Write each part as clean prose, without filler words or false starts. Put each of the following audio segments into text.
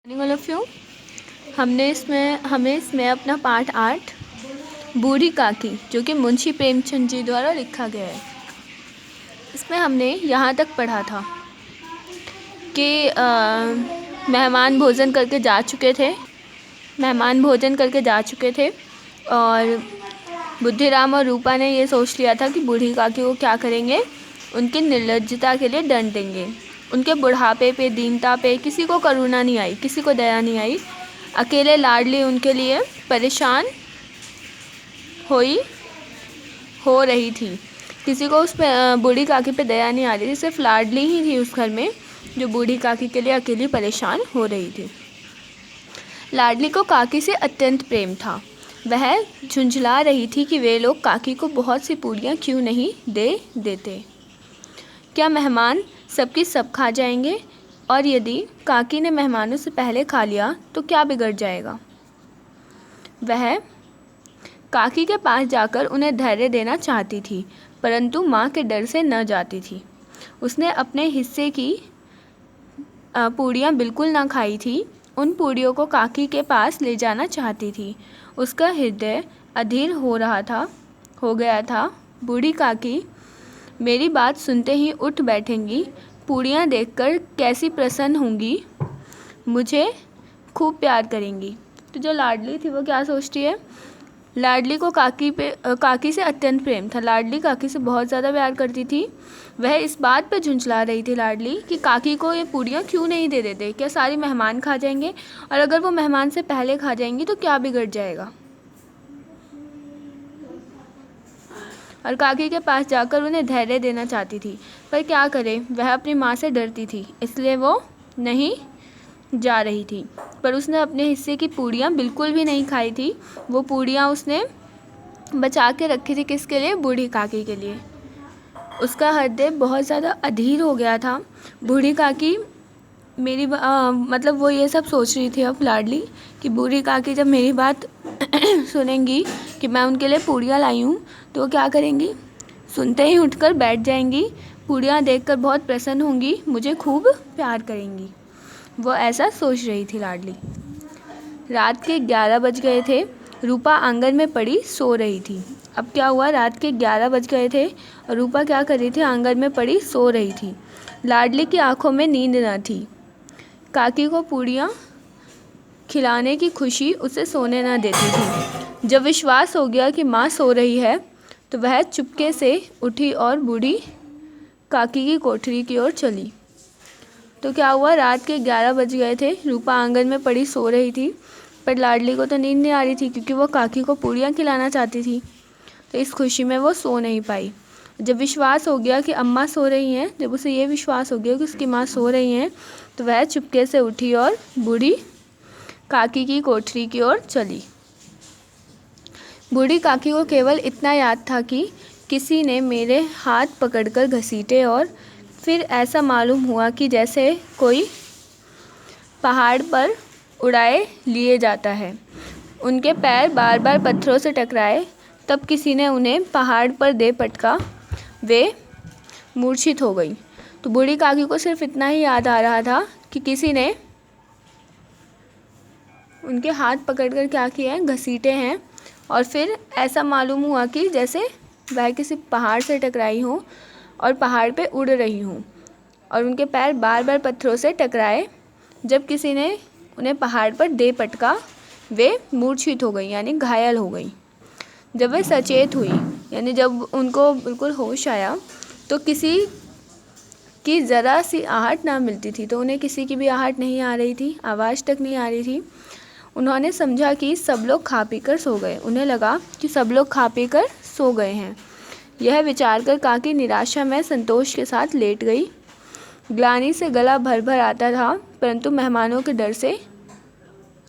Morning all of you. हमें इसमें अपना पार्ट 8 बूढ़ी काकी जो कि मुंशी प्रेमचंद जी द्वारा लिखा गया है, इसमें हमने यहाँ तक पढ़ा था कि मेहमान भोजन करके जा चुके थे और बुद्धिराम और रूपा ने ये सोच लिया था कि बूढ़ी काकी को क्या करेंगे, उनकी निर्लज्जता के लिए दंड देंगे। उनके बुढ़ापे पे, दीनता पे किसी को करुणा नहीं आई, किसी को दया नहीं आई। अकेले लाडली उनके लिए परेशान हो रही थी। किसी को उस बूढ़ी काकी पे दया नहीं आ रही थी, सिर्फ लाडली ही थी उस घर में जो बूढ़ी काकी के लिए अकेली परेशान हो रही थी। लाडली को काकी से अत्यंत प्रेम था। वह झुंझला रही थी कि वे लोग काकी को बहुत सी पूड़ियाँ क्यों नहीं दे देते। क्या मेहमान सबकी सब खा जाएंगे, और यदि काकी ने मेहमानों से पहले खा लिया तो क्या बिगड़ जाएगा। वह काकी के पास जाकर उन्हें धैर्य देना चाहती थी, परंतु माँ के डर से न जाती थी। उसने अपने हिस्से की पूड़ियाँ बिल्कुल ना खाई थी। उन पूड़ियों को काकी के पास ले जाना चाहती थी। उसका हृदय अधीर हो गया था। बूढ़ी काकी मेरी बात सुनते ही उठ बैठेंगी, पूड़ियाँ देखकर कैसी प्रसन्न होंगी, मुझे खूब प्यार करेंगी। तो जो लाडली थी वो क्या सोचती है, लाडली को काकी से अत्यंत प्रेम था। लाडली काकी से बहुत ज़्यादा प्यार करती थी। वह इस बात पे झुंझला रही थी लाडली कि काकी को ये पूड़ियाँ क्यों नहीं दे देते, क्या सारी मेहमान खा जाएंगे, और अगर वो मेहमान से पहले खा जाएंगी तो क्या बिगड़ जाएगा। और काकी के पास जाकर उन्हें धैर्य देना चाहती थी, पर क्या करे, वह अपनी माँ से डरती थी, इसलिए वो नहीं जा रही थी। पर उसने अपने हिस्से की पूड़ियाँ बिल्कुल भी नहीं खाई थी। वो पूड़ियाँ उसने बचा के रखी थी, किसके लिए, बूढ़ी काकी के लिए। उसका हृदय बहुत ज़्यादा अधीर हो गया था। बूढ़ी काकी मतलब वो ये सब सोच रही थी अब लाडली कि बूढ़ी काकी जब मेरी बात सुनेंगी कि मैं उनके लिए पूड़ियाँ लाई हूँ तो वो क्या करेंगी, सुनते ही उठकर बैठ जाएंगी, पूड़ियाँ देखकर बहुत प्रसन्न होंगी, मुझे खूब प्यार करेंगी। वो ऐसा सोच रही थी लाडली। रात के 11 बज गए थे। रूपा आंगन में पड़ी सो रही थी। अब क्या हुआ, रात के 11 बज गए थे और रूपा क्या कर रही थी, आंगन में पड़ी सो रही थी। लाडली की आंखों में नींद न थी। काकी को पूड़ियाँ खिलाने की खुशी उसे सोने न देती थी। जब विश्वास हो गया कि माँ सो रही है तो वह चुपके से उठी और बूढ़ी काकी की कोठरी की ओर चली। तो क्या हुआ, रात के 11 बज गए थे। रूपा आंगन में पड़ी सो रही थी, पर लाडली को तो नींद नहीं आ रही थी क्योंकि वो काकी को पूड़ियाँ खिलाना चाहती थी। तो इस खुशी में वो सो नहीं पाई। जब विश्वास हो गया कि अम्मा सो रही हैं, जब उसे ये विश्वास हो गया कि उसकी माँ सो रही हैं, तो वह चुपके से उठी और बूढ़ी काकी की कोठरी की ओर चली। बूढ़ी काकी को केवल इतना याद था कि किसी ने मेरे हाथ पकड़कर घसीटे और फिर ऐसा मालूम हुआ कि जैसे कोई पहाड़ पर उड़ाए लिए जाता है। उनके पैर बार बार पत्थरों से टकराए, तब किसी ने उन्हें पहाड़ पर दे पटका, वे मूर्छित हो गई। तो बूढ़ी काकी को सिर्फ इतना ही याद आ रहा था कि किसी ने उनके हाथ पकड़कर क्या किया है, घसीटे हैं, और फिर ऐसा मालूम हुआ कि जैसे वह किसी पहाड़ से टकराई हों और पहाड़ पे उड़ रही हों, और उनके पैर बार बार पत्थरों से टकराए। जब किसी ने उन्हें पहाड़ पर दे पटका, वे मूर्छित हो गई, यानी घायल हो गई। जब वे सचेत हुई, यानी जब उनको बिल्कुल होश आया, तो किसी की ज़रा सी आहट ना मिलती थी। तो उन्हें किसी की भी आहट नहीं आ रही थी, आवाज़ तक नहीं आ रही थी। उन्होंने समझा कि सब लोग खा पी कर सो गए। उन्हें लगा कि सब लोग खा पी कर सो गए हैं। यह विचार कर काकी निराशा में संतोष के साथ लेट गई। ग्लानि से गला भर भर आता था, परंतु मेहमानों के डर से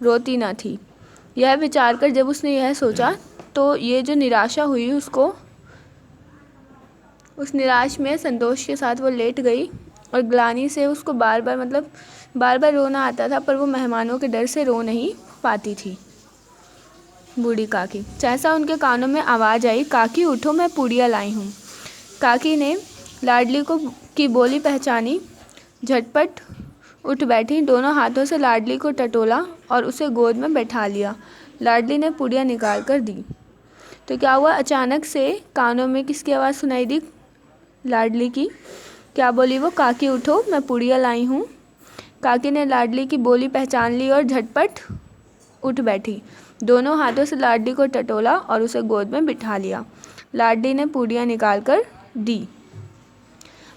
रोती न थी। यह विचार कर जब उसने यह सोचा, तो ये जो निराशा हुई उसको, उस निराश में संतोष के साथ वो लेट गई, और ग्लानि से उसको बार बार रोना आता था, पर वो मेहमानों के डर से रो नहीं पाती थी। बूढ़ी काकी, सहसा उनके कानों में आवाज़ आई, काकी उठो, मैं पूड़ियाँ लाई हूँ। काकी ने लाडली की बोली पहचानी। झटपट उठ बैठी, दोनों हाथों से लाडली को टटोला और उसे गोद में बैठा लिया। लाडली ने पूड़ियाँ निकाल कर दी। तो क्या हुआ, अचानक से कानों में किसकी आवाज़ सुनाई दी? लाडली की। क्या बोली वो? काकी उठो, मैं पूड़ियाँ लाई हूँ। काकी ने लाडली की बोली पहचान ली और झटपट उठ बैठी, दोनों हाथों से लाडली को टटोला और उसे गोद में बिठा लिया। लाडली ने पूड़ियाँ निकाल कर दी।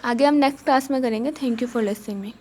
आगे हम नेक्स्ट क्लास में करेंगे। Thank you for listening me.